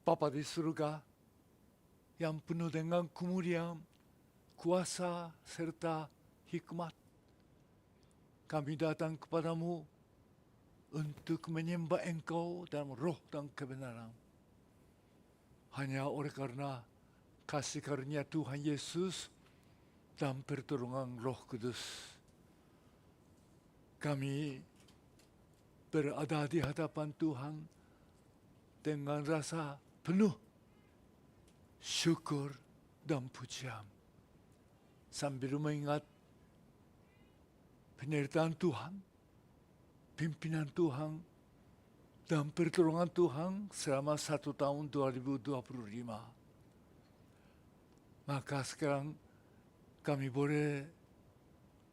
Bapa di surga yang penuh dengan kemuliaan, kuasa serta hikmat, kami datang kepadamu untuk menyembah Engkau dalam roh dan kebenaran. Hanya oleh karena kasih karunia Tuhan Yesus dan pertolongan Roh Kudus, kami berada di hadapan Tuhan dengan rasa penuh syukur dan pujian, sambil mengingat penyertaan Tuhan, pimpinan Tuhan, dan pertolongan Tuhan selama 1 tahun 2025. Maka sekarang kami boleh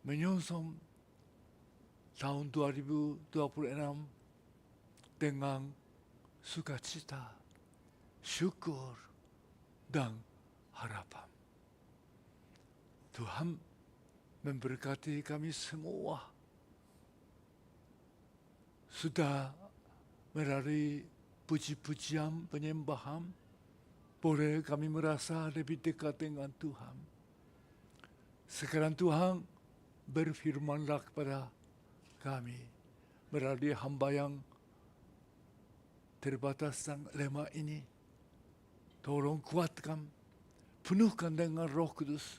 menyongsong tahun 2026 dengan sukacita, syukur, dan harapan. Tuhan memberkati kami semua. Sudah melalui puji-pujian penyembahan, boleh kami merasa lebih dekat dengan Tuhan. Sekarang Tuhan berfirmanlah kepada kami melalui hamba yang terbatas dan lemah ini. Tolong kuatkan, penuhkan dengan Roh Kudus,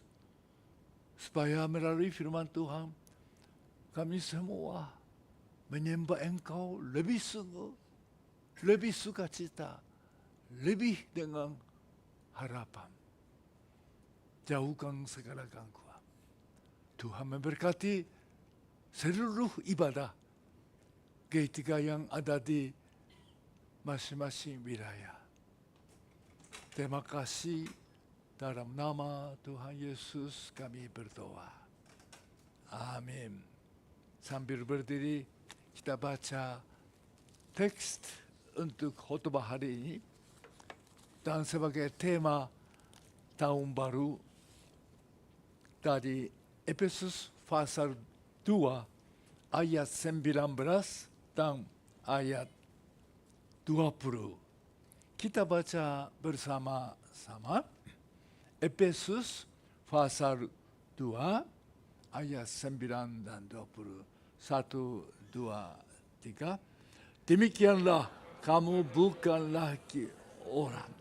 supaya melalui firman Tuhan kami semua menyembah Engkau lebih sungguh, lebih sukacita, lebih dengan harapan. Jauhkan segala gangguan. Tuhan memberkati seluruh ibadah gereja yang ada di masing-masing wilayah. Terima kasih, dalam nama Tuhan Yesus kami berdoa. Amin. Sambil berdiri, kita baca teks untuk khotbah hari ini. Dan sebagai tema tahun baru dari Efesus pasal 2 ayat 19 dan ayat 20. Kita baca bersama-sama Efesus pasal 2 ayat 9 dan 20. 1, 2, 3. Demikianlah kamu bukan lagi orang.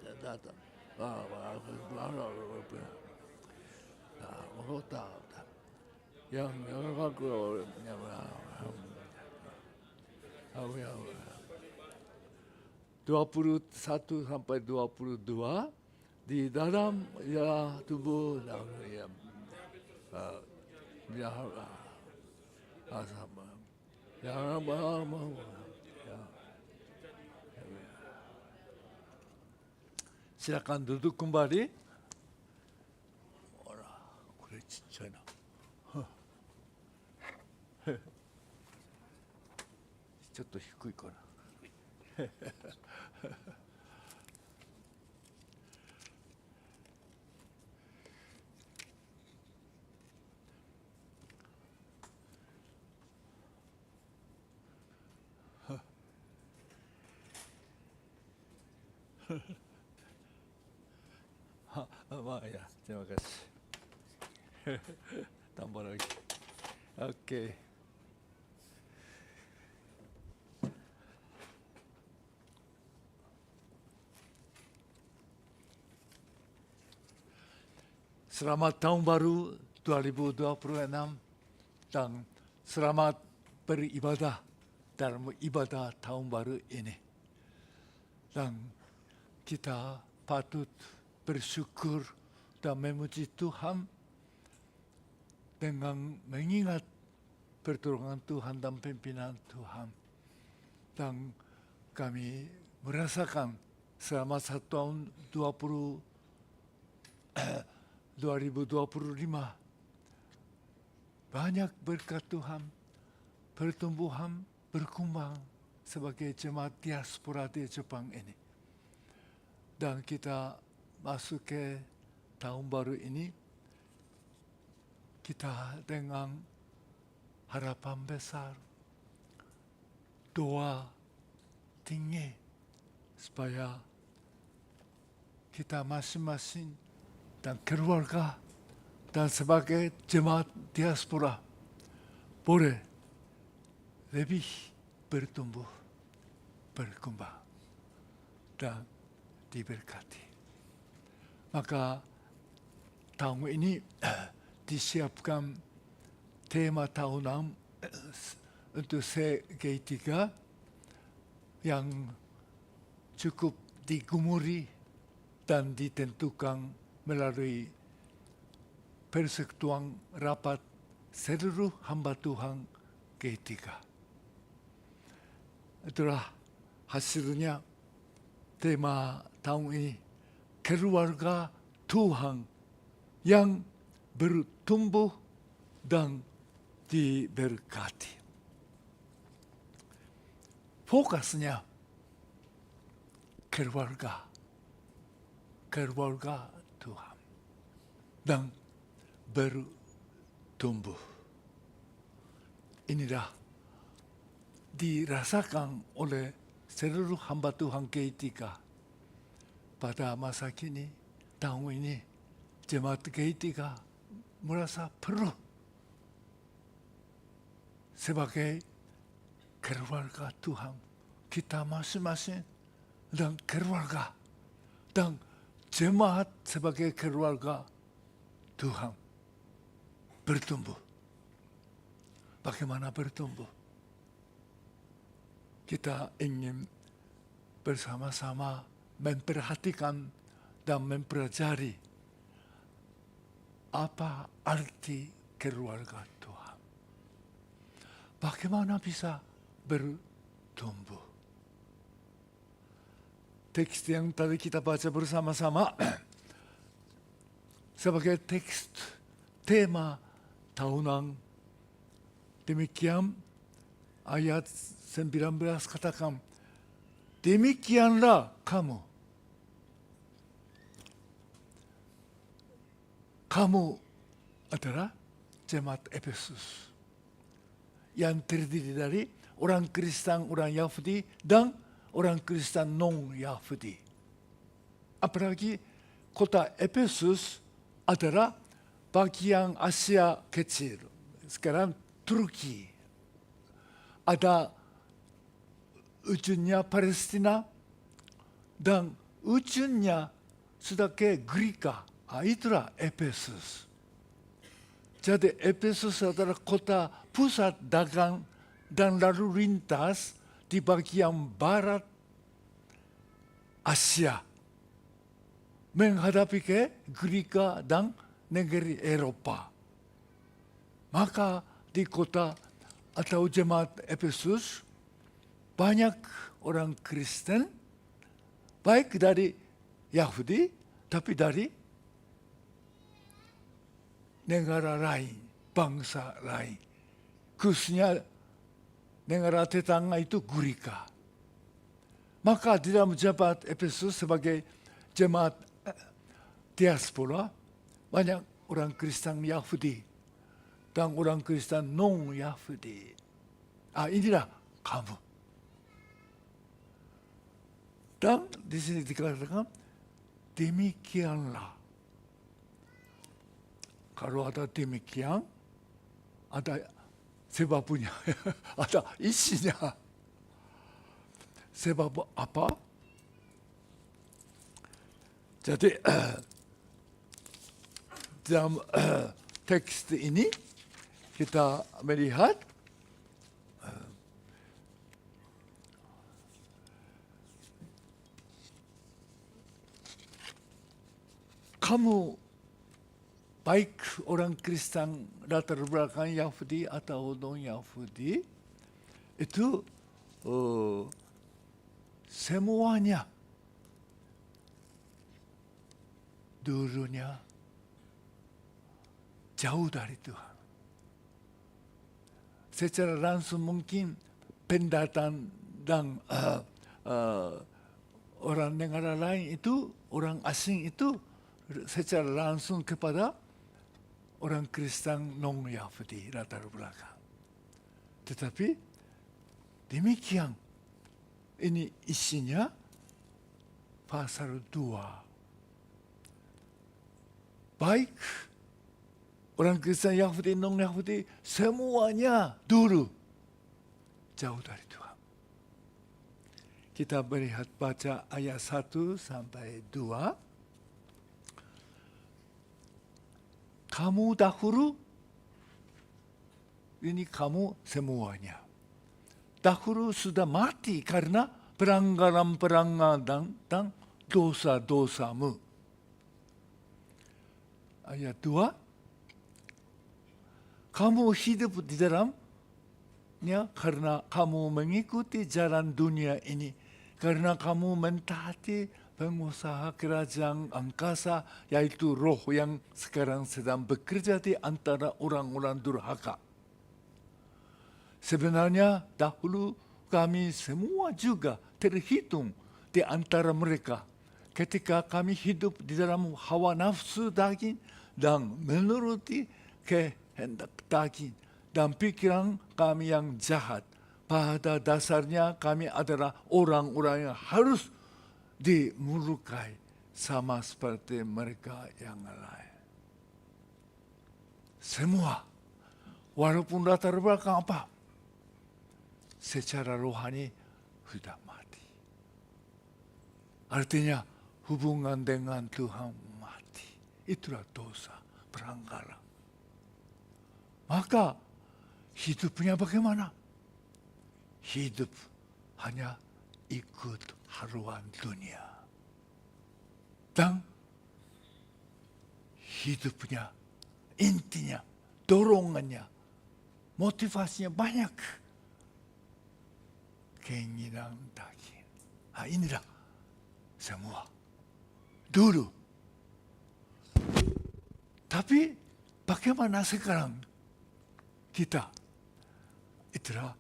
Yang 21 sampai 22 di dalam ya tubuh silakan duduk kembali. Ya, terima kasih. Tambah lagi. Oke. Selamat tahun baru 2026 dan selamat beribadah dalam ibadah tahun baru ini. Dan kita patut bersyukur dan memuji Tuhan dengan mengingat pertolongan Tuhan dan pimpinan Tuhan. Dan kami merasakan selama 1 tahun 2025 banyak berkat Tuhan, pertumbuhan, berkembang sebagai jemaat diaspora di Jepang ini. Dan kita masuk ke tahun baru ini, kita dengan harapan besar, doa tinggi supaya kita masing-masing dan keluarga dan sebagai jemaat diaspora boleh lebih bertumbuh, berkembang, dan diberkati. Maka tahun ini disiapkan tema tahunan untuk CG3 yang cukup digumuri dan ditentukan melalui persekutuan rapat seluruh hamba Tuhan G3. Itulah hasilnya tema tahun ini, keluarga Tuhan yang bertumbuh dan diberkati. Fokusnya keluarga Tuhan dan bertumbuh. Inilah dirasakan oleh seluruh hamba Tuhan G3 pada masa kini, tahun ini, jemaat G3 merasa perlu sebagai keluarga Tuhan, kita masing-masing dan keluarga dan jemaat sebagai keluarga Tuhan bertumbuh. Bagaimana bertumbuh? Kita ingin bersama-sama memperhatikan dan mempelajari apa arti keluarga Tuhan. Bagaimana bisa bertumbuh? Teks yang tadi kita baca bersama-sama sebagai teks tema tahunan. Demikian ayat 19 katakan, demikianlah kamu. Kamu adalah jemaat Efesus yang terdiri dari orang Kristen, orang Yahudi, dan orang Kristen non-Yahudi. Apalagi kota Efesus adalah bagian Asia kecil. Sekarang Turki. Ada ujungnya Palestina dan ujungnya sudah ke Greka. Itulah Efesus. Jadi Efesus adalah kota pusat dagang dan lalu lintas di bagian barat Asia, menghadapi ke Greka dan negeri Eropa. Maka di kota atau jemaat Efesus banyak orang Kristen, baik dari Yahudi, tapi dari negara lain, bangsa lain. Khususnya negara tetangga itu Greka. Maka di dalam jemaat Efesus sebagai jemaat diaspora, banyak orang Kristen Yahudi dan orang Kristen non-Yahudi. Inilah kamu. Dan di sini dikatakan, demikianlah. Kalau ada demikian, ada sebabnya, ada isinya. Sebab apa? Jadi, dalam teks ini, kita melihat kamu baik orang Kristen latar belakang Yahudi atau non-Yahudi itu semuanya dulunya jauh dari Tuhan. Secara langsung mungkin pendatang dan orang negara lain itu, orang asing itu secara langsung kepada orang Kristen non-Yahudi latar belakang. Tetapi demikian, ini isinya pasal 2 baik orang Kristen Yahudi, non-Yahudi, semuanya dulu jauh dari Tuhan. Kita melihat baca ayat 1 sampai 2. Kamu dahulu, ini kamu semuanya. Dahulu sudah mati karena pelanggaran-pelanggaran dan dosa-dosamu. Ayat 2. Kamu hidup di dalamnya karena kamu mengikuti jalan dunia ini. Karena kamu mentaati pengusaha kerajaan angkasa, yaitu roh yang sekarang sedang bekerja di antara orang-orang durhaka. Sebenarnya dahulu kami semua juga terhitung di antara mereka ketika kami hidup di dalam hawa nafsu daging dan menuruti kehendak daging dan pikiran kami yang jahat. Pada dasarnya kami adalah orang-orang yang harus dimurkai sama seperti mereka yang lain. Semua, walaupun latar belakang apa, secara rohani sudah mati. Artinya hubungan dengan Tuhan mati. Itulah dosa, pelanggaran. Maka hidupnya bagaimana? Hidup hanya ikut haluan dunia. Dan hidupnya, intinya, dorongannya, motivasinya banyak. Keinginan daging. Inilah semua. Dulu. Tapi bagaimana sekarang kita? Itulah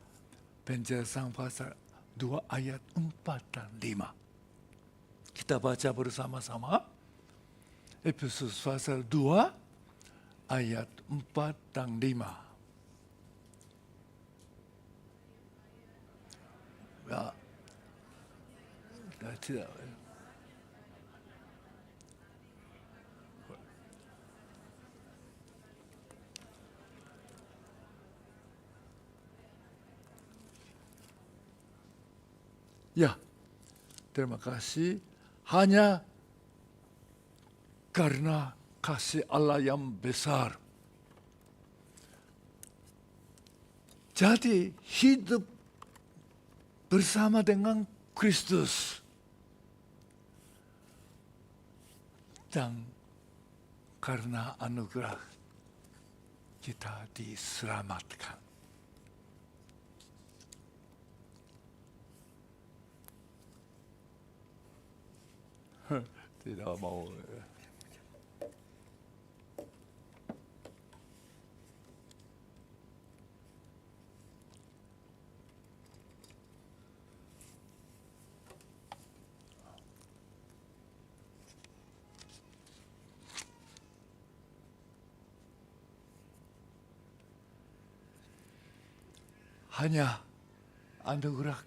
penjelasan pasal 2 ayat 4 dan 5. Kita baca bersama-sama. Efesus pasal 2 ayat 4 dan 5. Tidak. Ya, terima kasih. Hanya karena kasih Allah yang besar. Jadi hidup bersama dengan Kristus. Dan karena anugerah kita diselamatkan. Tidak mau. Hanya anugerah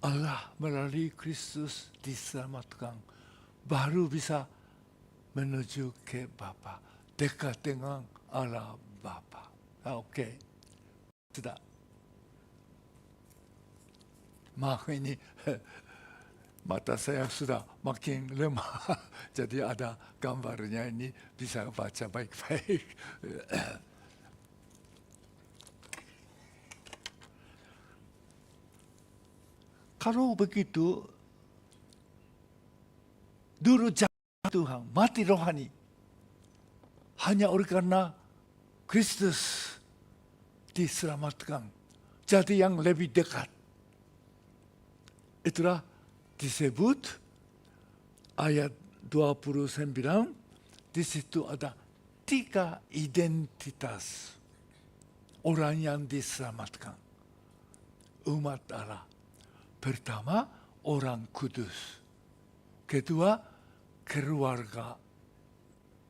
Allah melalui Kristus diselamatkan, baru bisa menuju ke Bapa, dekat dengan Allah Bapa. Oke, sudah. Maaf ini mata saya sudah makin lemah, jadi ada gambarnya ini bisa baca baik-baik. Kalau begitu, dulu jahat Tuhan, mati rohani. Hanya oleh karena Kristus diselamatkan. Jadi yang lebih dekat. Itulah disebut ayat 29, di situ ada 3 identitas orang yang diselamatkan. Umat Allah. Pertama, orang kudus. Kedua, keluarga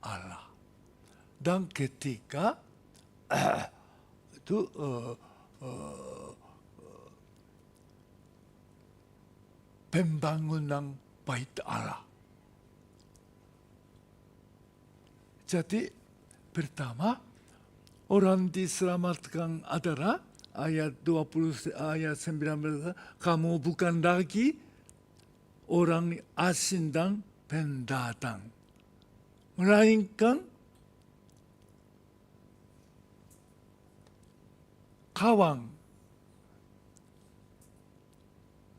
Allah. Dan ketiga, itu pembangunan bait Allah. Jadi pertama, orang diselamatkan adalah ayat 20, ayat 19, kamu bukan lagi orang asing dan pendatang, melainkan kawan,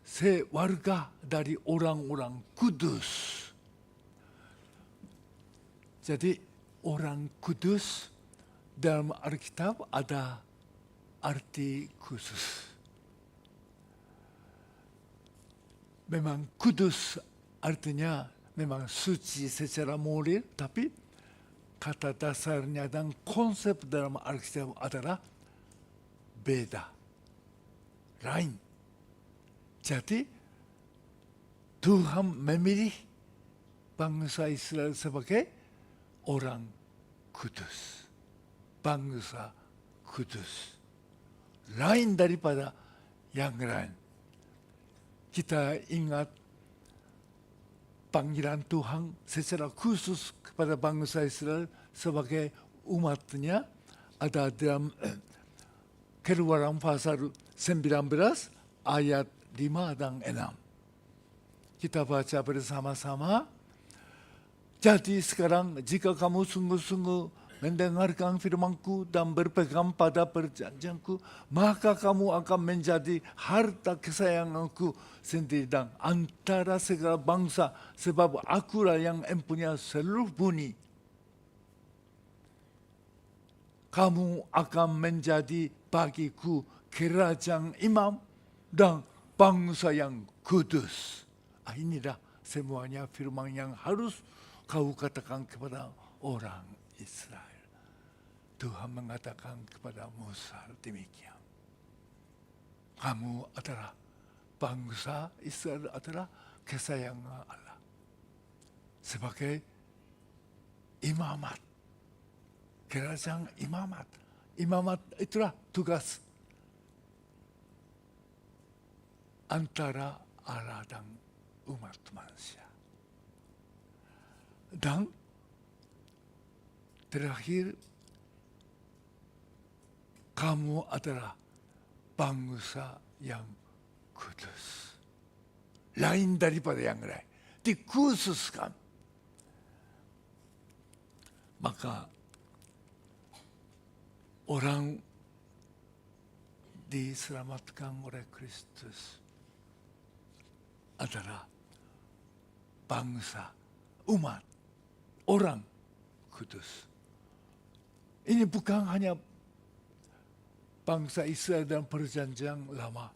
sewarga dari orang-orang kudus. Jadi orang kudus dalam Alkitab ada arti khusus. Memang kudus artinya memang suci secara moral, tapi kata dasarnya dan konsep dalam Alkitab adalah beda, lain. Jadi Tuhan memilih bangsa Israel sebagai orang kudus, bangsa kudus, lain daripada yang lain. Kita ingat panggilan Tuhan secara khusus kepada bangsa Israel sebagai umatnya ada dalam Keluaran pasal 19 ayat 5 dan 6. Kita baca bersama-sama. Jadi sekarang jika kamu sungguh-sungguh mendengarkan firman-Ku dan berpegang pada perjanjian-Ku, maka kamu akan menjadi harta kesayangan-Ku sendiri dan antara segala bangsa, sebab Akulah yang mempunyai seluruh bumi. Kamu akan menjadi bagiku kerajaan imam dan bangsa yang kudus. Inilah semuanya firman yang harus kau katakan kepada orang Israel. Tuhan mengatakan kepada Musa demikian. Kamu adalah bangsa Israel, adalah kesayangan Allah. Sebagai imamat, kerajaan imamat. Imamat itulah tugas antara Allah dan umat manusia. Dan terakhir, kamu adalah bangsa yang kudus, lain daripada yang lain, dikhususkan. Maka orang diselamatkan oleh Kristus adalah bangsa, umat, orang kudus. Ini bukan hanya bangsa Israel dalam perjanjian lama,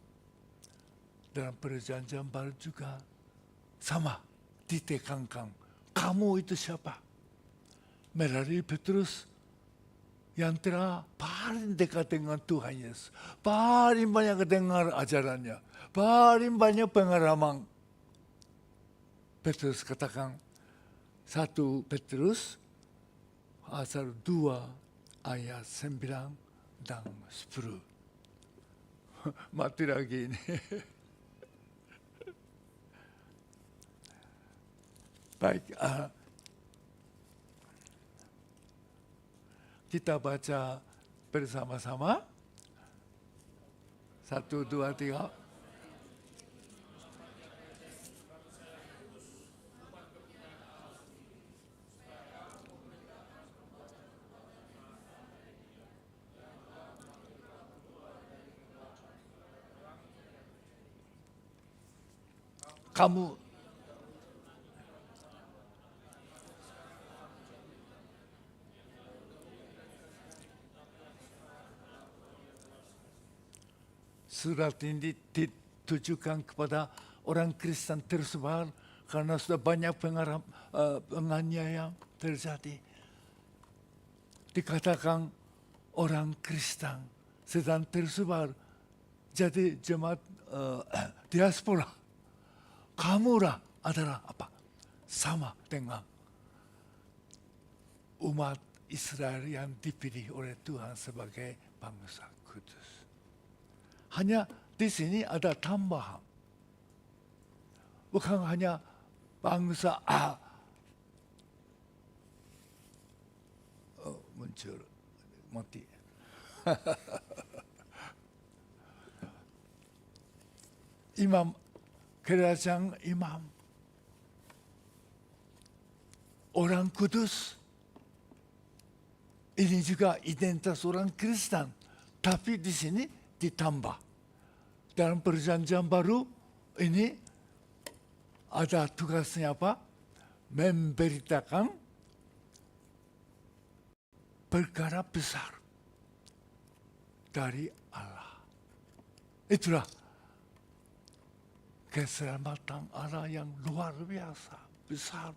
dalam perjanjian baru juga sama ditekankan. Kamu itu siapa? Melalui Petrus yang telah paling dekat dengan Tuhan Yesus, paling banyak dengar ajarannya, paling banyak pengalaman. Petrus katakan 1 Petrus pasal 2 ayat 9 dan 10. Mati lagi ini. Baik, kita baca bersama-sama. 1, 2, 3. Kamu surat ini ditujukan kepada orang Kristen tersebar karena sudah banyak penganiayaan terjadi. Dikatakan orang Kristen sedang tersebar jadi jemaat diaspora. Kamulah adalah apa? Sama dengan umat Israel yang dipilih oleh Tuhan sebagai bangsa kudus. Hanya di sini ada tambahan. Bukan hanya bangsa muncul mati. Imam, kerajaan imam, orang kudus, ini juga identitas orang Kristen, tapi di sini ditambah. Dalam perjanjian baru ini ada tugasnya apa? Memberitakan perkara besar dari Allah. Itulah keselamatan Allah yang luar biasa, besar.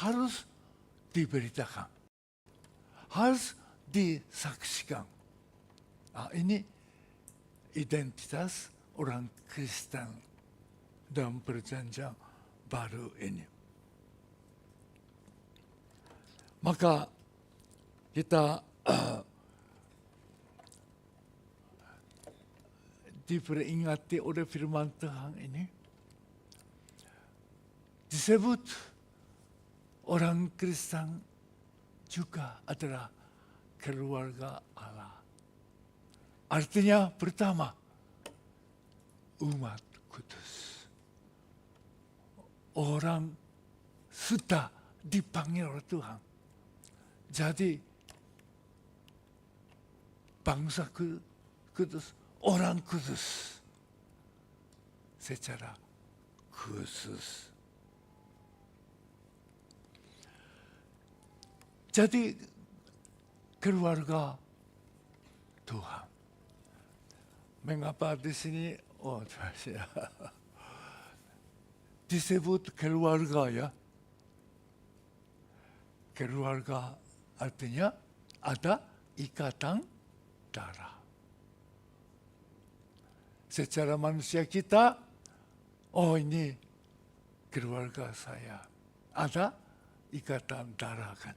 Harus diberitakan. Harus disaksikan. Ini identitas orang Kristen dalam perjanjian baru ini. Maka kita diperingati oleh firman Tuhan ini, disebut orang Kristen juga adalah keluarga Allah. Artinya pertama, umat kudus. Orang sudah dipanggil oleh Tuhan. Jadi bangsa kudus, orang kudus secara khusus. Jadi keluarga Tuhan. Mengapa di sini disebut keluarga ya? Keluarga artinya ada ikatan darah. Secara manusia kita, ini keluarga saya. Ada ikatan darah kan.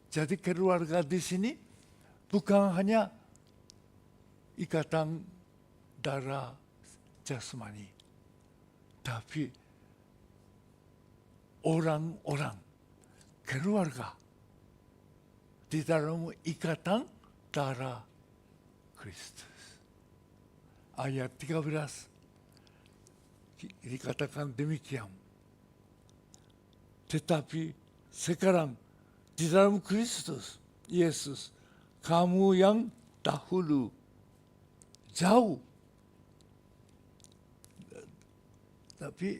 Jadi keluarga di sini bukan hanya ikatan darah jasmani, tapi orang-orang keluarga di dalam ikatan darah Kristus. Ayat 13 dikatakan demikian. Tetapi sekarang di dalam Kristus Yesus, kamu yang dahulu jauh, tapi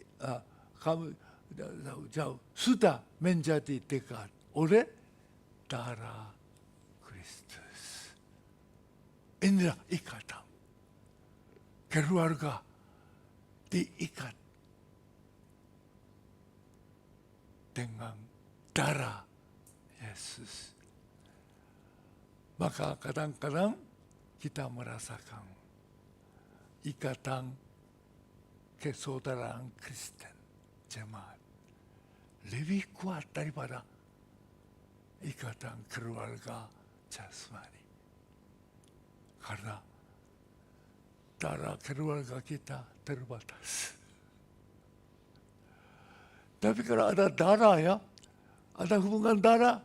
kamu jauh sudah menjadi dekat oleh darah Kristus. Inilah ikatan. Keluarga diikat dengan darah Yesus. Maka kadang-kadang kita merasakan ikatan kesaudaraan Kristen jemaat lebih kuat daripada ikatan keluarga jasmani. Karena darah keluarga kita terbatas. Tapi kalau ada darah ya, ada hubungan darah,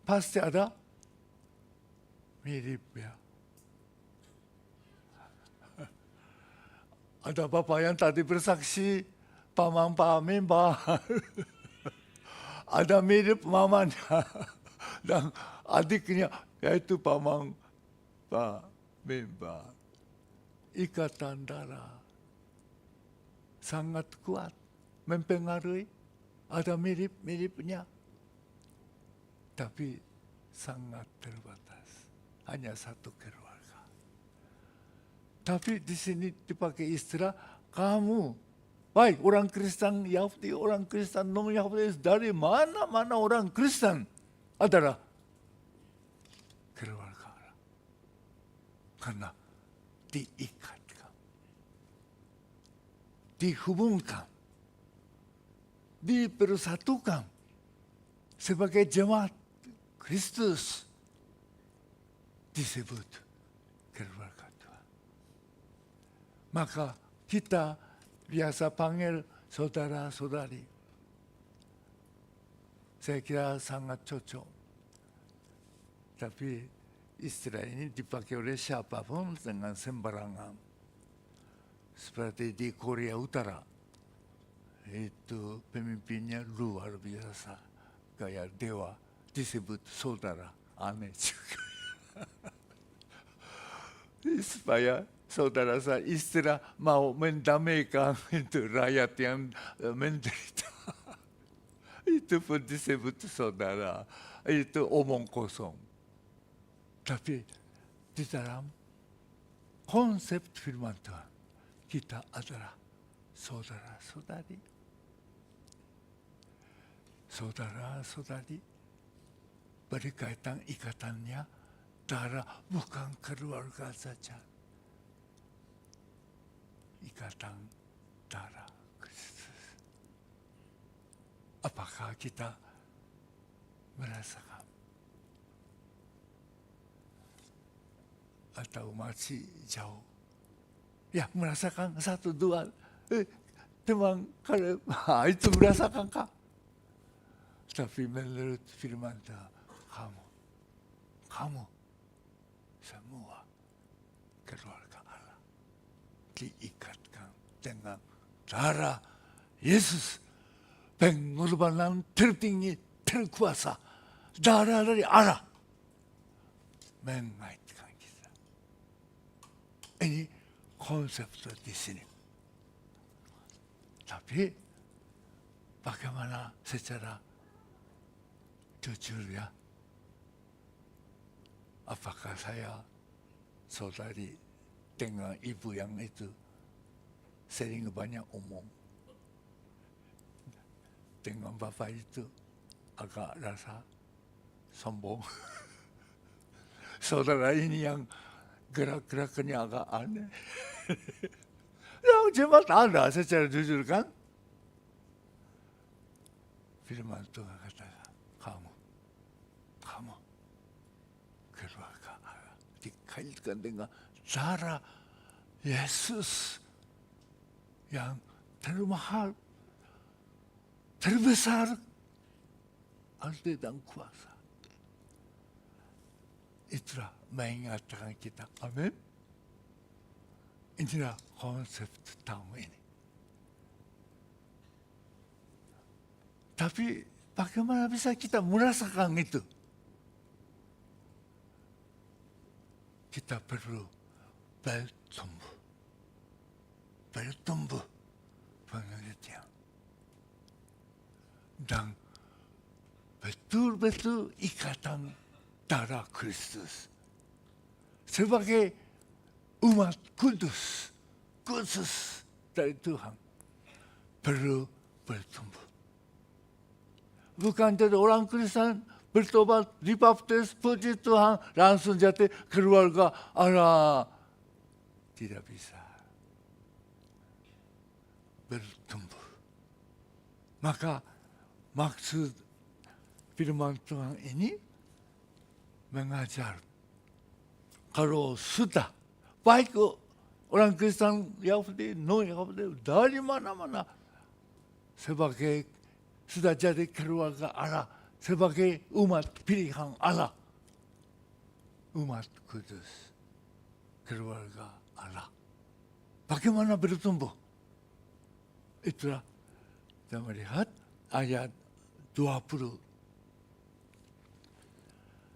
pasti ada mirip ya. Ada bapak yang tadi bersaksi, paman Pak Memba, ada mirip mamanya, dan adiknya, yaitu paman Pak Memba. Ikatan darah sangat kuat, mempengaruhi, ada mirip-miripnya, tapi sangat terbatas, hanya satu keluarga. Tapi di sini dipakai istilah kamu, baik orang Kristen Yahudi, orang Kristen non-Yahudi, dari mana-mana orang Kristen adalah keluarga Allah. Karena diikatkan, dihubungkan, dipersatukan sebagai jemaat Kristus, disebut keluarga Tuhan. Maka kita biasa panggil saudara-saudari. Saya kira sangat cocok. Tapi istilah ini dipakai oleh siapapun dengan sembarangan. Seperti di Korea Utara, itu pemimpinnya luar biasa. Kayak dewa disebut saudara, aneh juga. Supaya saudara saya istilah mau mendamaikan itu rakyat yang menderita. Itu pun disebut saudara. Itu omong kosong. Tapi di dalam konsep firman Tuhan, kita adalah saudara-saudari. Saudara-saudari berkaitan ikatannya darah, bukan keluarga saja. Ikatan darah Kristus. Apakah kita merasakan? Atau masih jauh? Ya, merasakan satu dua. Teman kalau itu merasakan kah? Tapi menurut firman Tuhan, kamu semua keluarga Allah diikatkan dengan darah Yesus, pengorbanan tertinggi terkuasa, darah dari Allah mengaitkan kita. Ini konsep di sini. Tapi bagaimana secara jujur ya? Apakah saya saudari dengan ibu yang itu sering banyak omong, dengan bapak itu agak rasa sombong. Saudara ini yang gerak-gerakannya agak aneh. Yang jemaat ada secara jujur kan? Firman Tuhan katakan, kamu keluarga Allah dikaitkan dengan darah Yesus yang termahal, terbesar, arti dan kuasa. Itulah mengingatkan kita. Amin. Inilah konsep tahun ini. Tapi bagaimana bisa kita merasakan itu? Kita perlu bertumbuh pengertian. Dan betul-betul ikatan darah Kristus. Sebagai umat kudus dari Tuhan, perlu bertumbuh. Bukan jadi orang Kristen bertobat, dibaptis, puji Tuhan, langsung jadi keluarga Allah. Tidak bisa. Bertumbuh. Maka maksud firman Tuhan ini mengajar. Kalau sudah, baik orang Kristen, Yahudi, non-Yahudi, dari mana-mana, sebagai sudah jadi keluarga Allah, sebagai umat pilihan Allah, umat kudus, keluarga Allah. Bagaimana bertumbuh? Itulah kita melihat ayat 20.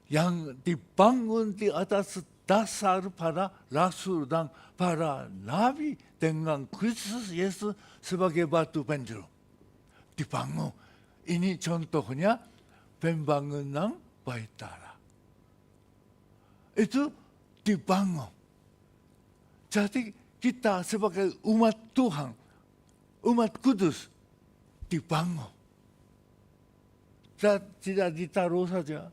Yang dibangun di atas dasar para rasul dan para nabi dengan Kristus Yesus sebagai batu penjuru. Dibangun. Ini contohnya pembangunan bait Allah. Itu dibangun. Jadi kita sebagai umat Tuhan, umat kudus, dibangun. Tidak ditaruh saja.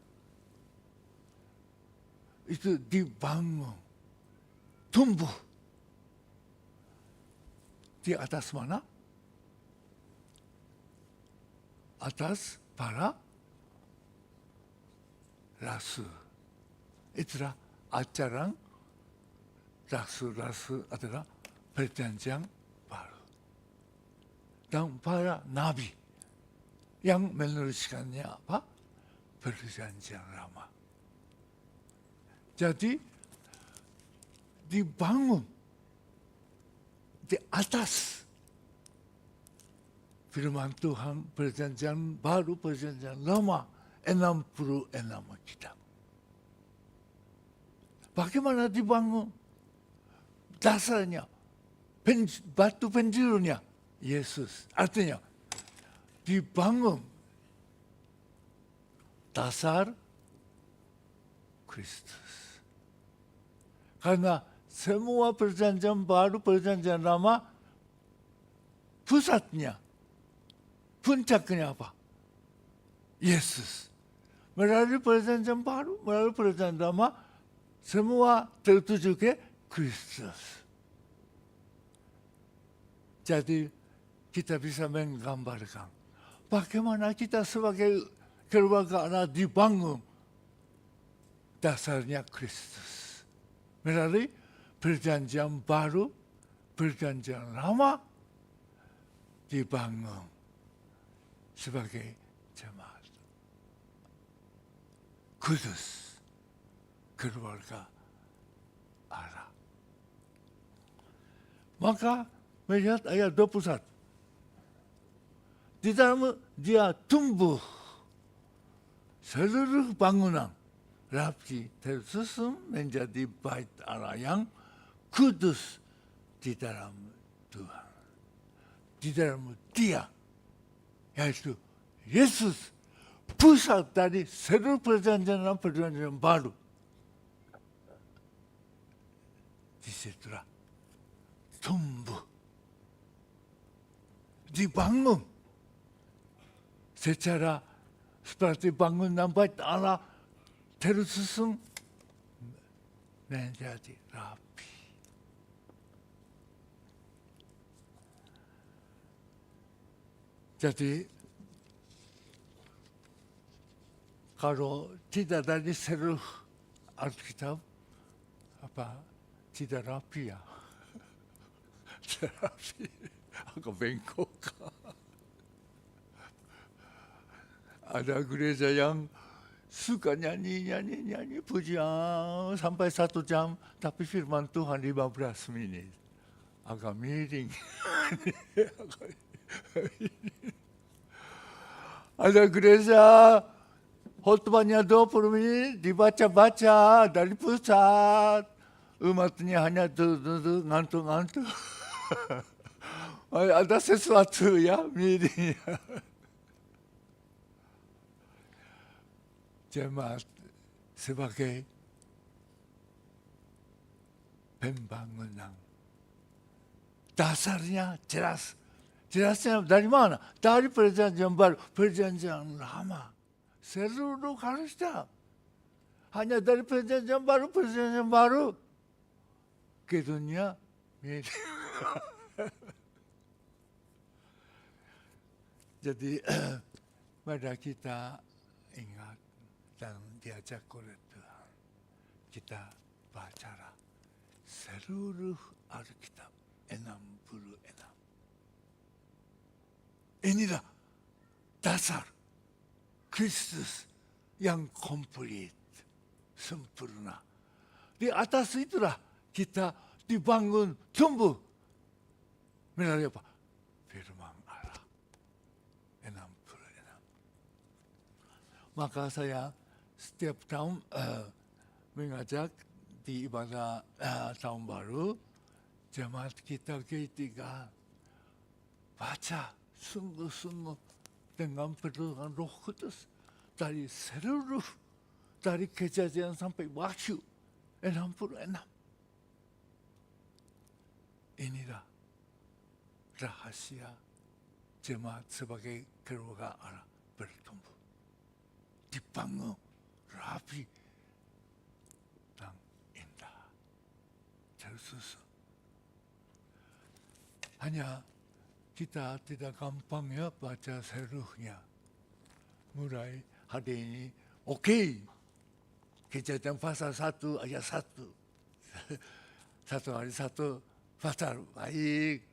Itu dibangun, tumbuh. Di atas mana? Atas para rasul. Itulah ajaran rasul-rasul adalah perjanjian baru. Dan para nabi yang meneruskannya apa? Perjanjian lama. Jadi dibangun di atas firman Tuhan perjanjian baru, perjanjian lama, 66 kitab. Bagaimana dibangun? Dasarnya, batu penjurunya Yesus. Artinya, dibangun dasar Kristus. Karena semua perjanjian baru, perjanjian lama, pusatnya, puncaknya apa? Yesus. Melalui perjanjian baru, melalui perjanjian lama, semua tertuju ke Kristus. Jadi kita bisa menggambarkan bagaimana kita sebagai keluarga Allah dibangun dasarnya Kristus. Melalui perjanjian baru, perjanjian lama dibangun sebagai jemaat kudus, keluarga Allah. Maka melihat ayat 21. Di dalam dia tumbuh seluruh bangunan rapi tersusun menjadi bait Allah yang kudus di dalam Tuhan. Di dalam dia, yaitu Yesus, pusat dari seluruh perjanjian dan perjanjian baru. Disitulah tumbuh, dibangun secara seperti bangunan bait Allah tersusun menjadi rapi. Jadi kalau tidak dari seluruh Alkitab, tidak rapi ya. Tidak rapi. Agak bengkok. Ada gereja yang suka nyanyi pujian sampai 1 jam, tapi firman Tuhan 15 menit. Agak miring. Ada gereja khotbahnya 20 menit dibaca-baca dari pusat. Umatnya hanya duduk ngantuk-ngantuk. Ada sesuatu ya miring. Jemaat sebagai pembangunan. Dasarnya jelas. Jelasnya dari mana? Dari perjanjian baru, perjanjian lama. Seluruh harusnya. Hanya dari perjanjian baru ke dunia. Jadi, mari kita ingat dan diajak oleh Tuhan. Kita baca seluruh Alkitab 66. Inilah dasar Kristus yang komplit, sempurna. Di atas itulah kita dibangun, tumbuh. Melalui apa? Firman Allah. 66. Maka saya setiap tahun mengajak di ibadah tahun baru, jemaat kita G3 baca sungguh-sungguh dengan pertolongan Roh Kudus dari seluruh, dari Kejadian sampai Wahyu 66. Inilah rahasia jemaat sebagai keluarga Allah bertumbuh, dibangun rapi dan indah, tersusun. Hanya kita tidak gampang ya baca seluruhnya. Mulai hari ini, oke. Kejadian pasal 1 ayat 1. Satu hari satu pasal baik.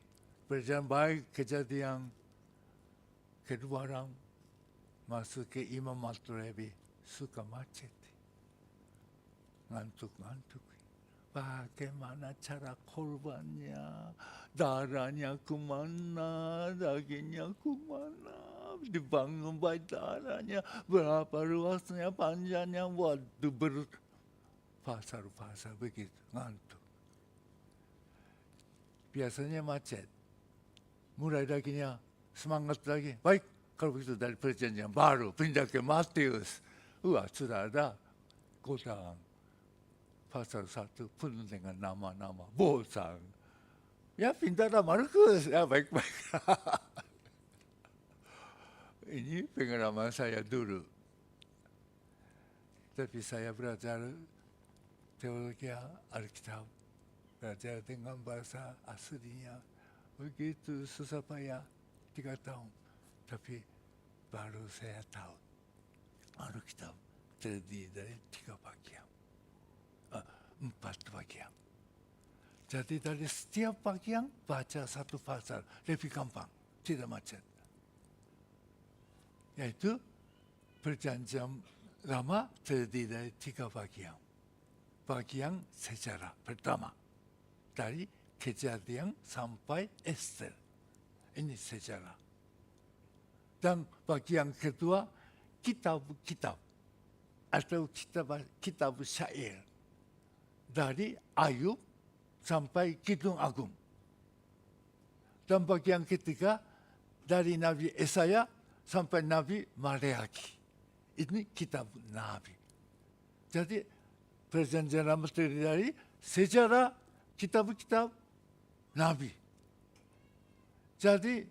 Perjalanan baik, kejadian kedua orang masuk ke Imam Mattrebi suka macet. ngantuk-ngantuk. Bagaimana cara korbannya, darahnya kemana, dagingnya kemana, dibangun baik darahnya, berapa luasnya, panjangnya, waduh berpasar-pasar begitu, ngantuk. Biasanya macet, mulai daginya semangat lagi, baik kalau begitu dari perjanjian baru pindah ke Matius, wah sudah ada godang. Pasal 1 penuh dengan nama-nama bosan. Ya pindahlah Markus. Ya baik-baik. Ini pengalaman saya dulu. Tapi saya belajar teologi Alkitab. Belajar dengan bahasa aslinya. Begitu susah payah 3 tahun. Tapi baru saya tahu. Alkitab terdiri dari 3 bagian. 4 bagian. Jadi dari setiap bagian baca 1 pasal lebih gampang, tidak macet. Yaitu perjanjian lama terdiri dari 3 bagian. Bagian sejarah pertama dari Kejadian sampai Ester. Ini sejarah. Dan bagian kedua kitab-kitab atau kitab syair. Dari Ayub sampai Kidung Agung. Dan bagian ketiga dari Nabi Yesaya sampai Nabi Maleaki. Ini kitab Nabi. Jadi perjanjian lama terdiri dari sejarah, kitab-kitab Nabi. Jadi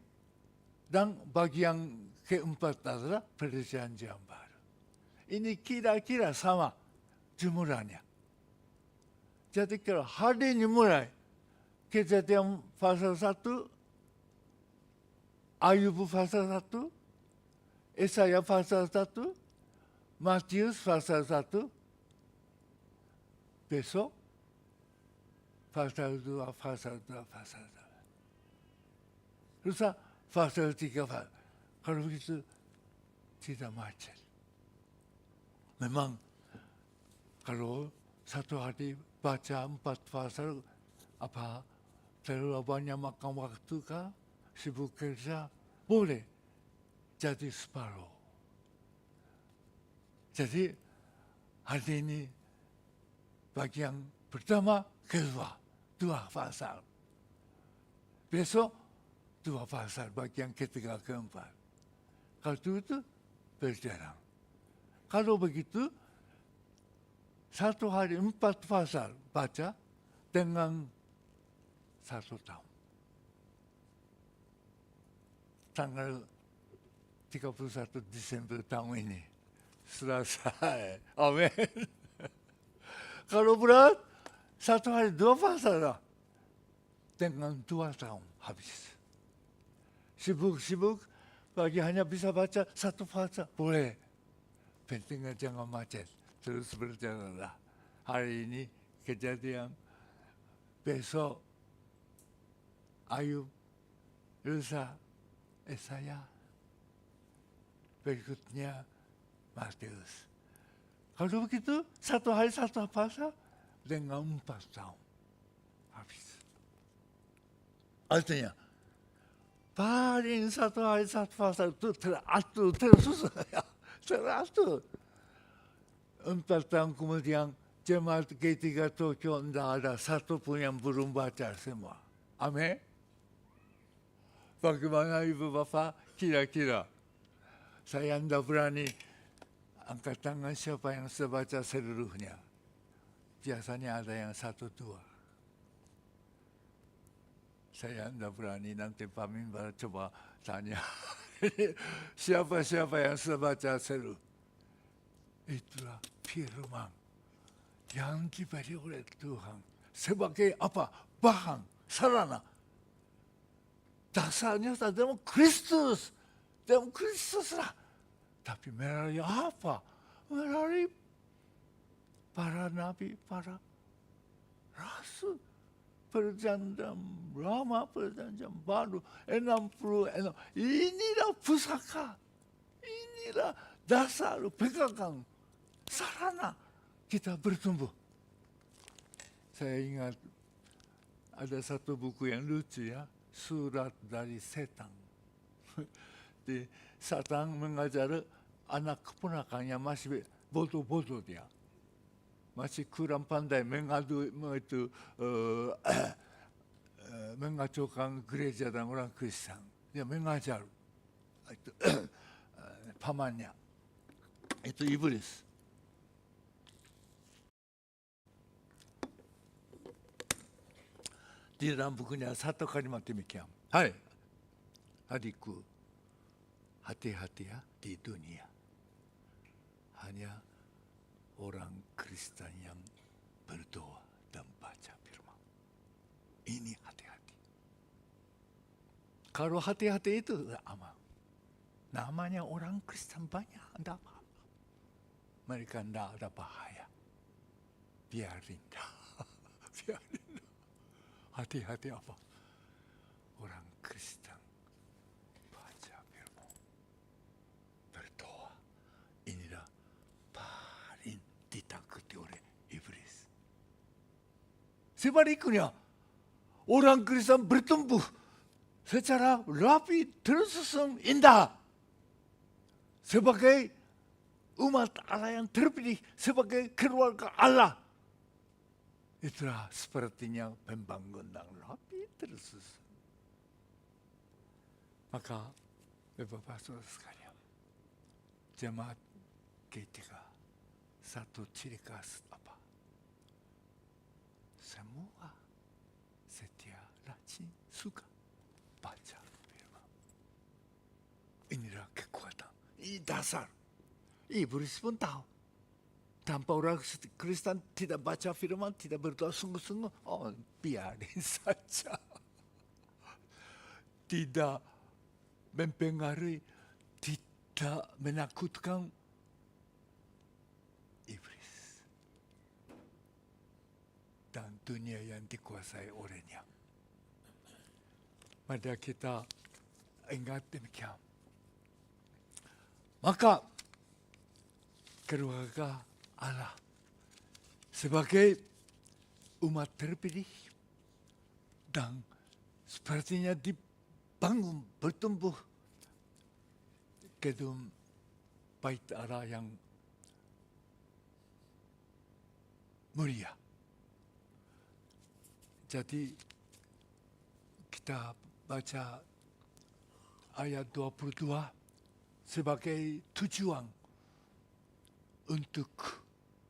dan bagian keempat adalah perjanjian baru. Ini kira-kira sama jumlahnya. Jadi kalau hari ini mulai Kejadian pasal 1, Ayub pasal 1, Yesaya pasal 1, Matius pasal 1, besok pasal 2, pasal 2, pasal 2. Lusa pasal 3, kalau begitu tidak macet. Memang kalau satu hari baca 4 pasal, apa terlalu banyak makan waktu kah, sibuk kerja, boleh jadi separuh. Jadi hari ini bagian pertama, kedua, 2 pasal. Besok 2 pasal, bagian ketiga, keempat. Kalau itu berjalan. Kalau begitu, 1 hari 4 pasal baca dengan 1 tahun. Tanggal 31 Desember tahun ini selesai. Amin. Kalau berat, 1 hari 2 pasal lah. Dengan 2 tahun habis. Sibuk-sibuk, bagi hanya bisa baca 1 pasal. Boleh. Pentingnya jangan macet. Terus berjalanlah. Hari ini Kejadian, besok Ayub, lusa Yesaya, berikutnya Matius. Kalau begitu 1 hari 1 pasal dengan 4 tahun habis. Artinya paling 1 hari 1 pasal itu teratur, tersusun, teratur. 4 tahun kemudian jemaat G3 Tokyo tidak ada satu pun yang belum baca semua. Amin. Bagaimana ibu bapak kira-kira? Saya tidak berani angkat tangan siapa yang sudah baca seluruhnya. Biasanya ada yang 1, 2. Saya tidak berani, nanti Pak Mimbar coba tanya. Siapa-siapa yang sudah baca seluruh. Itulah firman yang diberi oleh Tuhan sebagai apa? Bahan, sarana. Dasarnya adalah Kristus. Dan Kristuslah. Tapi melalui apa? Melalui para nabi, para rasul. Perjanjian lama, perjanjian baru, 66. Inilah pusaka. Inilah dasar pegangan. Sarana kita bertumbuh Saya ingat ada satu buku yang lucu ya, Surat dari Setan. Di Satan mengajar anak keponakannya masih bodoh-bodoh dia. Masih kurang pandai mengacaukan gereja dan orang Kristen. Dia mengajar itu pamannya. Itu iblis. Di dalam bukunya satu kalimat demikian. Hai, adikku, hati-hati ya di dunia. Hanya orang Kristen yang berdoa dan baca firman. Ini hati-hati. Kalau hati-hati itu aman. Namanya orang Kristen banyak, tidak apa-apa. Mereka tidak ada bahaya. Biarin dah. Biarin. Hati-hati apa? Orang Kristen baca firman, berdoa. Inilah paling ditakuti oleh iblis. Sebaliknya, orang Kristen bertumbuh secara rapi tersusun indah. Sebagai umat Allah yang terpilih, sebagai keluarga Allah. Itulah sepertinya pembangunan rapi tersusun. Maka, Bapak Saudara sekalian, jemaat G3, satu ciri khas apa? Semua setia, rajin, suka baca firman. Inilah kekuatan, ini dasar. Iblis pun tahu. Tanpa orang Kristen tidak baca firman, tidak berdoa sungguh-sungguh, biarin saja. Tidak mempengaruhi, tidak menakutkan iblis. Dan dunia yang dikuasai olehnya. Mari kita ingat demikian. Maka keluarga Allah sebagai umat terpilih dan sepertinya dibangun, bertumbuh gedung bait Allah yang mulia. Jadi kita baca ayat 22 sebagai tujuan untuk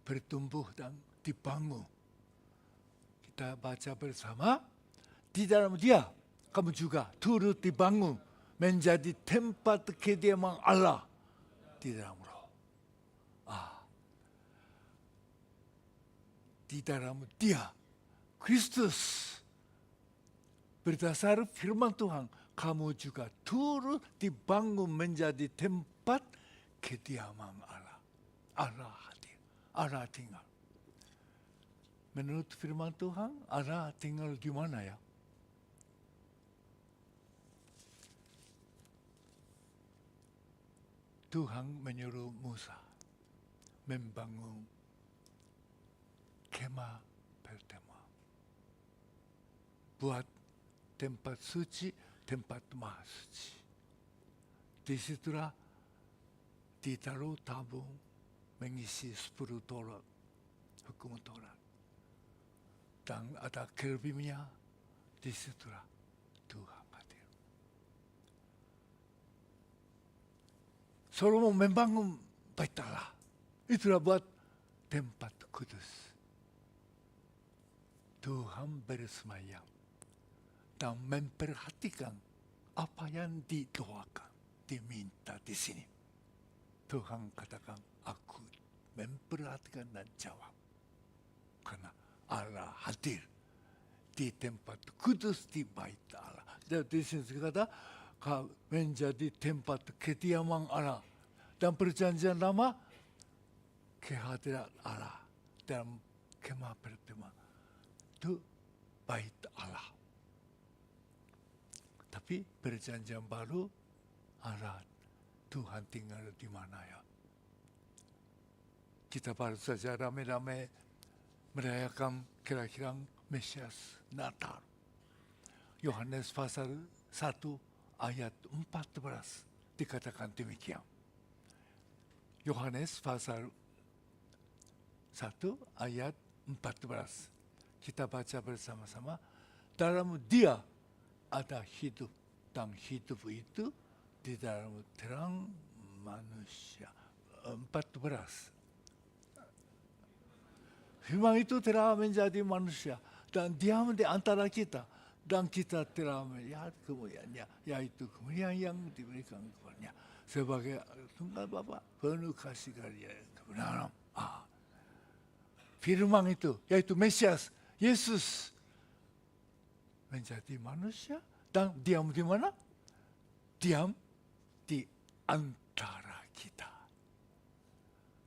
bertumbuh dan dibangun. Kita baca bersama, di dalam Dia kamu juga turut dibangun menjadi tempat kediaman Allah di dalam roh. Di dalam Dia, Kristus, berdasar firman Tuhan, kamu juga turut dibangun menjadi tempat kediaman Allah. Allah hadir, Allah tinggal. Menurut firman Tuhan, Allah tinggal di mana ya? Tuhan menyuruh Musa membangun kemah pertemuan. Buat tempat suci, tempat maha suci. Disitulah ditaruh tabung mengisi 10 Taurat, hukum Taurat. Dan ada kerubimnya, disitulah Tuhan hadir. Salomo membangun bait Allah. Itulah buat tempat kudus. Tuhan bersemayam dan memperhatikan apa yang didoakan, diminta di sini. Tuhan katakan, aku memperhatikan dan jawab. Karena Allah hadir di tempat kudus di bait Allah. Dan di sini kata, menjadi tempat kediaman Allah. Dan perjanjian lama, kehadiran Allah dalam kemah pertemuan. Itu bait Allah. Tapi perjanjian baru, Allah, Tuhan tinggal di mana ya? Kita baru saja rame-rame merayakan kelahiran Mesias Natal. Yohanes pasal 1 ayat 14 dikatakan demikian. Yohanes pasal 1 ayat 14. Kita baca bersama-sama. Dalam Dia ada hidup, dan hidup itu di dalam terang manusia. 14. Firman itu telah menjadi manusia dan diam di antara kita, dan kita telah melihat kemuliaannya, yaitu kemuliaan yang diberikan kepadanya sebagai tunggal Bapa, penuh kasih karunia kebenaran. Firman itu, yaitu Mesias, Yesus, menjadi manusia dan diam di mana? Diam di antara kita.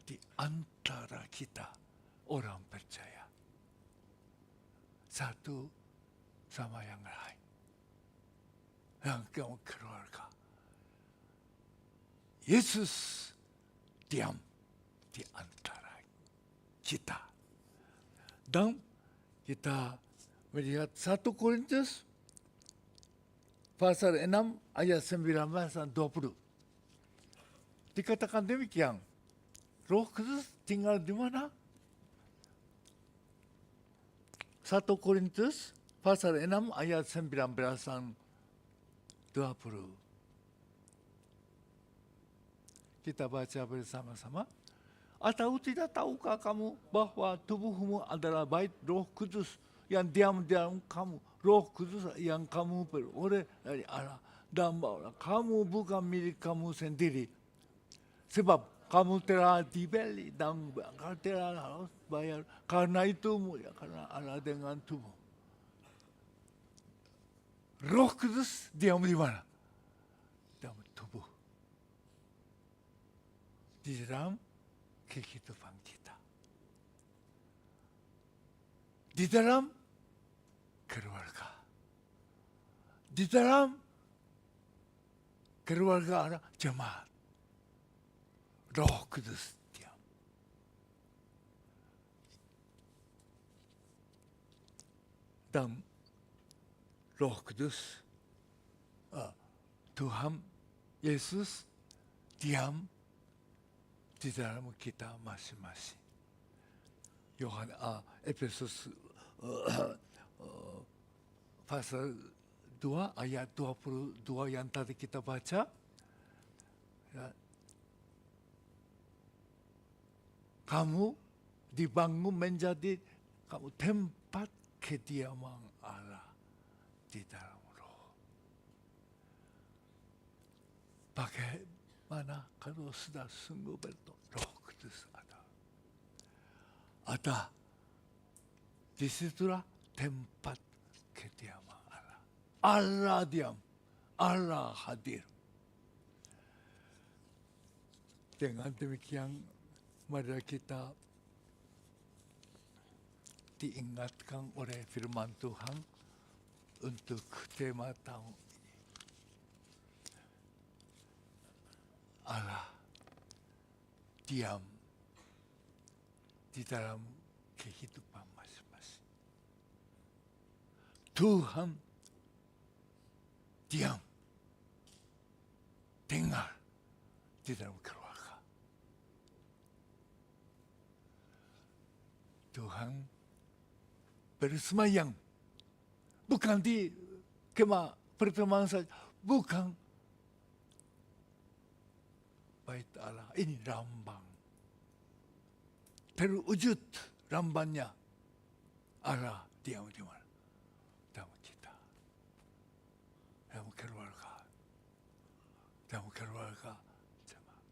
Di antara kita, orang percaya. Satu sama yang lain. Yang kamu keluarga. Yesus diam di antara kita. Dan kita melihat 1 Korintus pasal 6 ayat 19 dan 20. Dikatakan demikian. Roh Kudus tinggal di mana? 1 Korintus pasal 6 ayat 19 dan 20. Kita baca bersama-sama. Atau tidak tahukah kamu bahwa tubuhmu adalah bait Roh Kudus yang diam di dalam kamu? Roh Kudus yang kamu peroleh dari Allah, dan bahwa kamu bukan milik kamu sendiri. Sebab kamu telah dibeli dan telah harus bayar. Karena itu muliakanlah Allah dengan tubuh. Roh Kudus diam di mana? Dalam tubuh. Di dalam kehidupan kita. Di dalam keluarga. Di dalam keluarga ada jemaat. Roh Kudus diam. Dan Roh Kudus, Tuhan Yesus diam di dalam kita masing-masing. Efesus pasal 2 ayat 22 yang tadi kita baca. Ya, kamu dibangun menjadi kamu tempat kediaman Allah di dalam roh. Bagaimana kalau sudah sungguh betul Roh Kudus ada? Ada. Disitulah tempat kediaman Allah. Allah diam. Allah hadir. Dengan demikian, mari kita diingatkan oleh firman Tuhan untuk tema tahun ini. Allah diam di dalam kehidupan masing-masing. Tuhan diam, tinggal di dalam keluarga. Tuhan bersemayam, bukan di kemah pertemuan saja, bukan bait Allah. Ini lambang, terwujud lambangnya Allah diam di mana? Dalam kita, dalam keluarga, jemaat.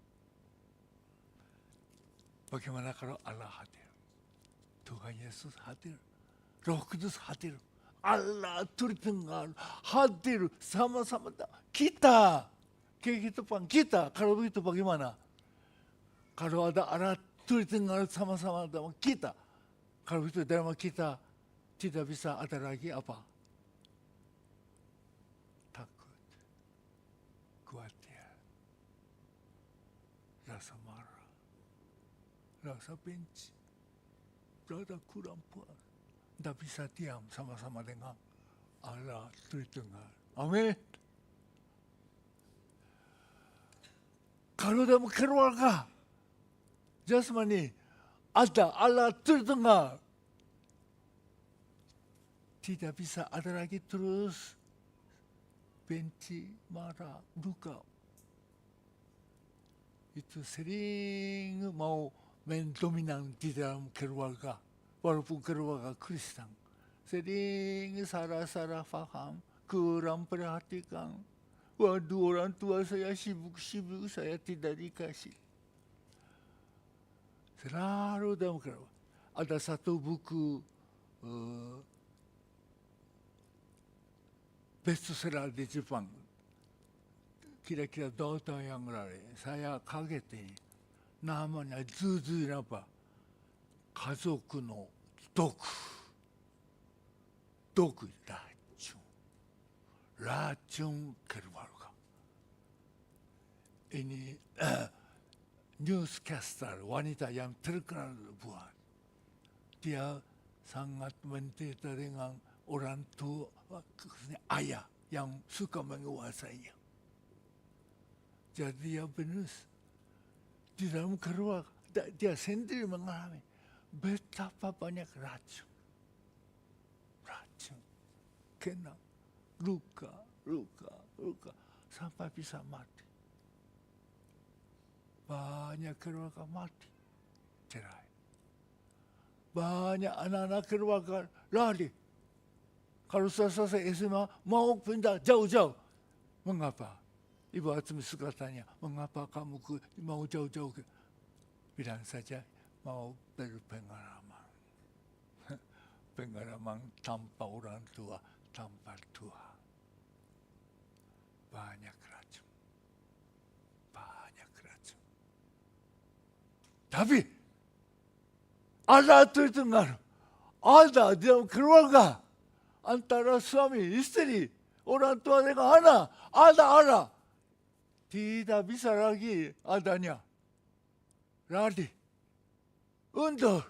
Bagaimana kalau Allah hadir? Tuhan Yesus hadir, Roh Kudus hadir, Allah terdengar hadir sama-sama kita, kehidupan kita. Kalau begitu bagaimana? Kalau ada Allah terdengar sama-sama dalam kita, kalau begitu dalam kita tidak bisa ada lagi apa? Takut, khawatir, rasa marah, rasa benci, berada kurang puas. Tidak bisa diam sama-sama dengan Allah terdengar. Amin. Kalau dalam keluarga, jasmani ada Allah terdengar. Tidak bisa ada lagi terus benci, marah, duka. Itu sering mau mendominan di dalam keluarga. Walaupun keluarga Kristen. Sering salah-salah faham, kurang perhatikan. Waduh, orang tua saya sibuk-sibuk, saya tidak dikasih. Selalu dalam keluarga. Ada satu buku bestseller di Jepang. Kira-kira 2 tahun yang lalu, saya kaget ini. Namanya judulnya apa? Kazoku no Doku. Doku, racun. Racun keluarga. Ini newscaster, wanita yang terkenal buat. Dia sangat menderita dengan orang tua, ayah yang suka menguasainya. Jadi dia benus. Di dalam keluarga, dia sendiri mengalami betapa banyak racun. Racun. Kena. Luka. Sampai bisa mati. Banyak keluarga mati. Cerai. Banyak anak-anak keluarga lari. Kalau sudah selesai SMA, mau pindah jauh-jauh. Mengapa? Ibu Atsumi suka tanya, mengapa kamu mau jauh-jauh? Bilang saja, mau berpengalaman. Pengalaman tanpa orang tua, tanpa Tuhan. Banyak racun. Tapi, ada terdengar, ada dalam keluarga, antara suami, istri, orang tua dengan anak, ada. Tidak bisa lagi adanya. Lari. Untuk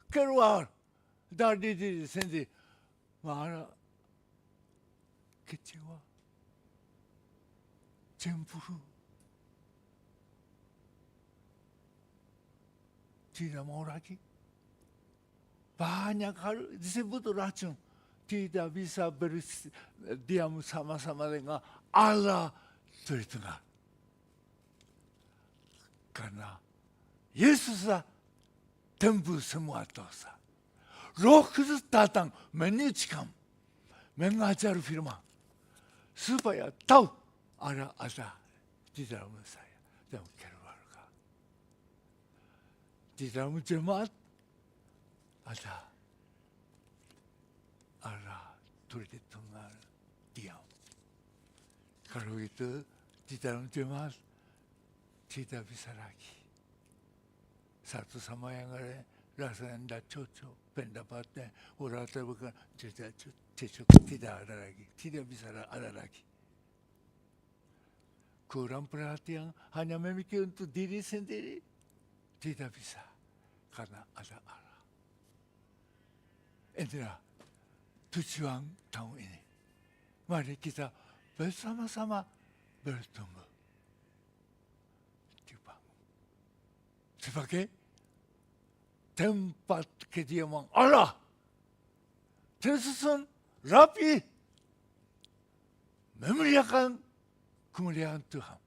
keluar dari diri sendiri. Marah. Kecewa. Cemburu. Tidak mau lagi. Banyak hal disebut racun. Tidak bisa berdiam sama-sama dengan Allah terdengar. Karena Yesuslah tembus semua dosa. Roh Kudus datang menyucikan, mengajar firman, supaya tahu ada di dalam saya, dalam keluarga. Di dalam jemaat ada Allah terdengar diam. Kalau itu di dalam jemaat tidak bisa lagi. Satu sama yang lain rasanya tidak cocok. Pendapatnya orang terbuka tidak cocok. Tidak ada lagi. Tidak bisa ada lagi. Kurang perhatian hanya memikir untuk diri sendiri. Tidak bisa. Karena ada Allah. Inilah tujuan tahun ini. Mari kita bersama-sama bertumbuh. Sebagai tempat kediaman Allah. Tersusun rapi. Memuliakan kemuliaan Tuhan.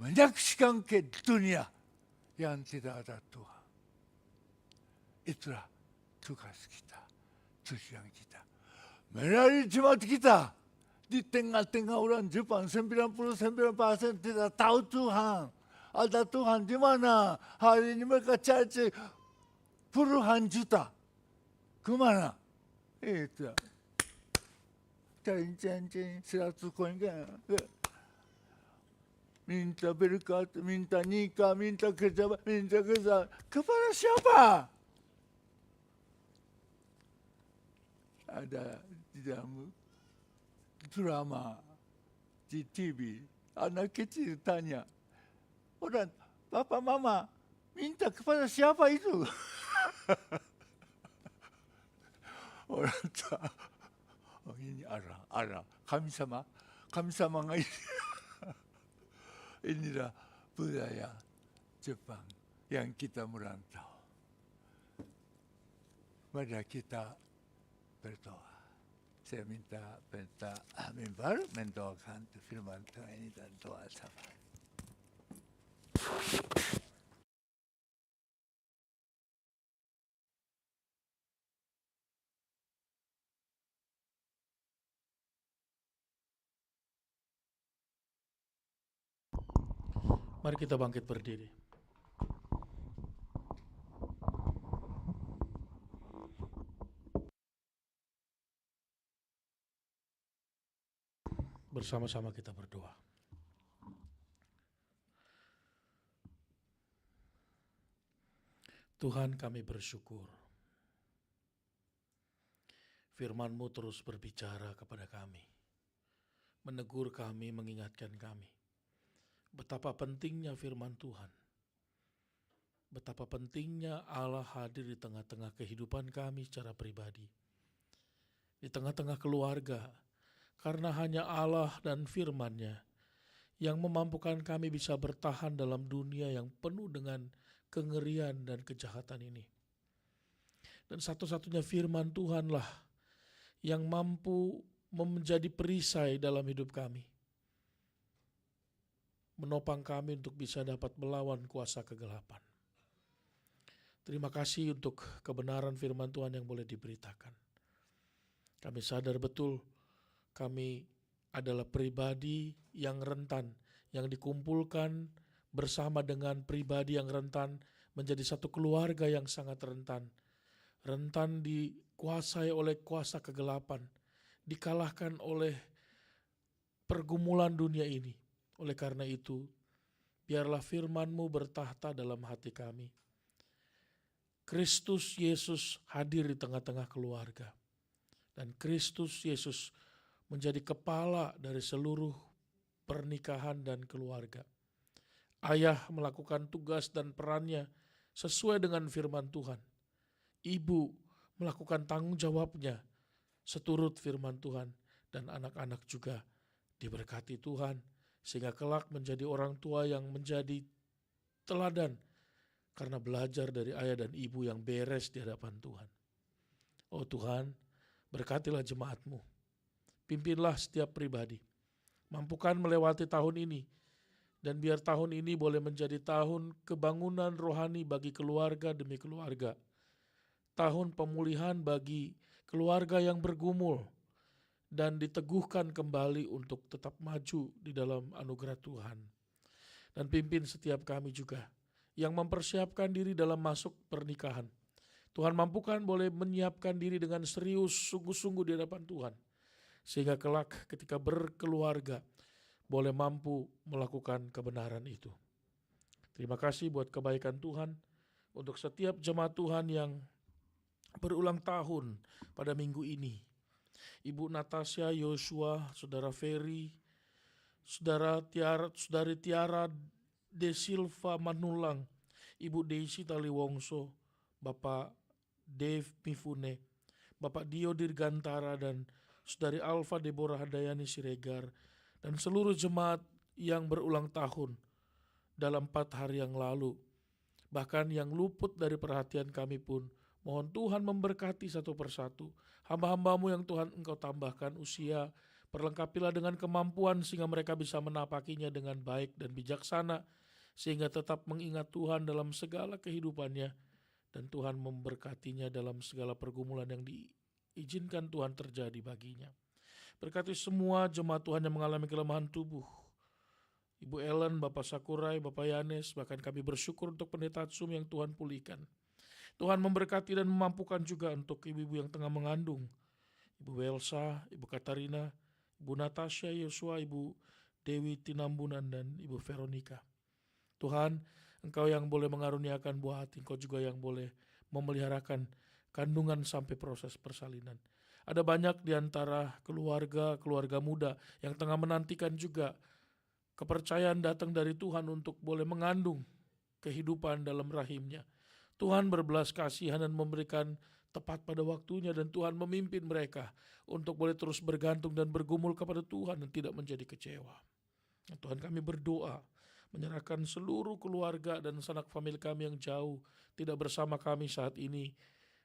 Menyaksikan ke dunia yang tidak ada Tuhan. Itulah tugas kita. Tujuan kita. Melalui jemaat kita. Di tengah-tengah orang Jepang 99% tidak tahu Tuhan. Ada Tuhan di mana? Hari ini mereka cari puluhan juta. Kemana? Itu. Cari 100 koin kan. Minta berkat, minta nikah, minta kerja. Kepada siapa? Ada di dalam drama di TV. Anak kecil tanya. Orang, Papa, Mama, minta kepada siapa itu? orang tua. Oh, ini arah. Kami sama inilah budaya Jepang yang kita merantau. Mari kita berdoa. Saya minta mimbar mendoakan firman Tuhan ini dan doa sama. Mari kita bangkit berdiri. Bersama-sama kita berdoa. Tuhan, kami bersyukur. Firman-Mu terus berbicara kepada kami, menegur kami, mengingatkan kami. Betapa pentingnya firman Tuhan. Betapa pentingnya Allah hadir di tengah-tengah kehidupan kami secara pribadi. Di tengah-tengah keluarga, karena hanya Allah dan firman-Nya yang memampukan kami bisa bertahan dalam dunia yang penuh dengan kengerian dan kejahatan ini. Dan satu-satunya firman Tuhanlah yang mampu menjadi perisai dalam hidup kami, menopang kami untuk bisa dapat melawan kuasa kegelapan. Terima kasih untuk kebenaran firman Tuhan yang boleh diberitakan. Kami sadar betul kami adalah pribadi yang rentan, yang dikumpulkan bersama dengan pribadi yang rentan menjadi satu keluarga yang sangat rentan. Rentan dikuasai oleh kuasa kegelapan, dikalahkan oleh pergumulan dunia ini. Oleh karena itu, biarlah firman-Mu bertahta dalam hati kami. Kristus Yesus hadir di tengah-tengah keluarga. Dan Kristus Yesus menjadi kepala dari seluruh pernikahan dan keluarga. Ayah melakukan tugas dan perannya sesuai dengan firman Tuhan. Ibu melakukan tanggung jawabnya seturut firman Tuhan. Dan anak-anak juga diberkati Tuhan, sehingga kelak menjadi orang tua yang menjadi teladan karena belajar dari ayah dan ibu yang beres di hadapan Tuhan. Oh Tuhan, berkatilah jemaat-Mu. Pimpinlah setiap pribadi. Mampukan melewati tahun ini. Dan biar tahun ini boleh menjadi tahun kebangunan rohani bagi keluarga demi keluarga. Tahun pemulihan bagi keluarga yang bergumul. Dan diteguhkan kembali untuk tetap maju di dalam anugerah Tuhan. Dan pimpin setiap kami juga yang mempersiapkan diri dalam masuk pernikahan. Tuhan mampukan boleh menyiapkan diri dengan serius, sungguh-sungguh di hadapan Tuhan. Sehingga kelak ketika berkeluarga boleh mampu melakukan kebenaran itu. Terima kasih buat kebaikan Tuhan untuk setiap jemaat Tuhan yang berulang tahun pada minggu ini. Ibu Natasha Yosua, Saudara Ferry, Saudari Tiara De Silva Manulang, Ibu Desi Taliwongso, Bapak Dave Mifune, Bapak Dio Dirgantara, dan Saudari Alfa Deborah Hadayani Siregar, dan seluruh jemaat yang berulang tahun dalam 4 hari yang lalu. Bahkan yang luput dari perhatian kami pun, mohon Tuhan memberkati satu persatu. Hamba-hamba-Mu yang Tuhan Engkau tambahkan usia, perlengkapilah dengan kemampuan sehingga mereka bisa menapakinya dengan baik dan bijaksana, sehingga tetap mengingat Tuhan dalam segala kehidupannya, dan Tuhan memberkatinya dalam segala pergumulan yang diizinkan Tuhan terjadi baginya. Berkati semua jemaat Tuhan yang mengalami kelemahan tubuh, Ibu Ellen, Bapak Sakurai, Bapak Yanes, bahkan kami bersyukur untuk Pendeta Atsum yang Tuhan pulihkan. Tuhan memberkati dan memampukan juga untuk ibu-ibu yang tengah mengandung, Ibu Elsa, Ibu Katarina, Ibu Natasha Yosua, Ibu Dewi Tinambunan, dan Ibu Veronica. Tuhan, Engkau yang boleh mengaruniakan buah hati, Engkau juga yang boleh memeliharakan kandungan sampai proses persalinan. Ada banyak di antara keluarga muda yang tengah menantikan juga kepercayaan datang dari Tuhan untuk boleh mengandung kehidupan dalam rahimnya. Tuhan berbelas kasihan dan memberikan tepat pada waktunya, dan Tuhan memimpin mereka untuk boleh terus bergantung dan bergumul kepada Tuhan dan tidak menjadi kecewa. Tuhan, kami berdoa menyerahkan seluruh keluarga dan sanak famili kami yang jauh tidak bersama kami saat ini,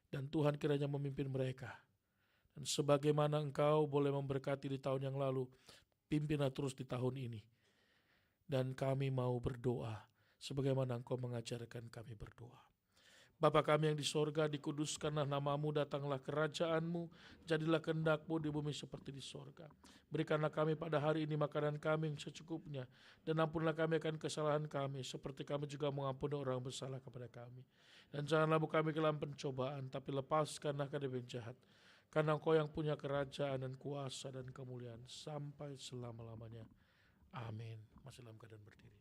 dan Tuhan kiranya memimpin mereka. Dan sebagaimana Engkau boleh memberkati di tahun yang lalu, pimpinlah terus di tahun ini. Dan kami mau berdoa sebagaimana Engkau mengajarkan kami berdoa. Bapa kami yang di sorga, dikuduskanlah namamu, datanglah kerajaan-Mu, jadilah kehendak-Mu di bumi seperti di sorga. Berikanlah kami pada hari ini makanan kami yang secukupnya, dan ampunlah kami akan kesalahan kami, seperti kami juga mengampuni orang bersalah kepada kami. Dan janganlah bawa kami ke dalam pencobaan, tapi lepaskanlah dari yang jahat. Karena Engkau yang punya kerajaan dan kuasa dan kemuliaan sampai selama-lamanya. Amin. Masih dalam keadaan berdiri.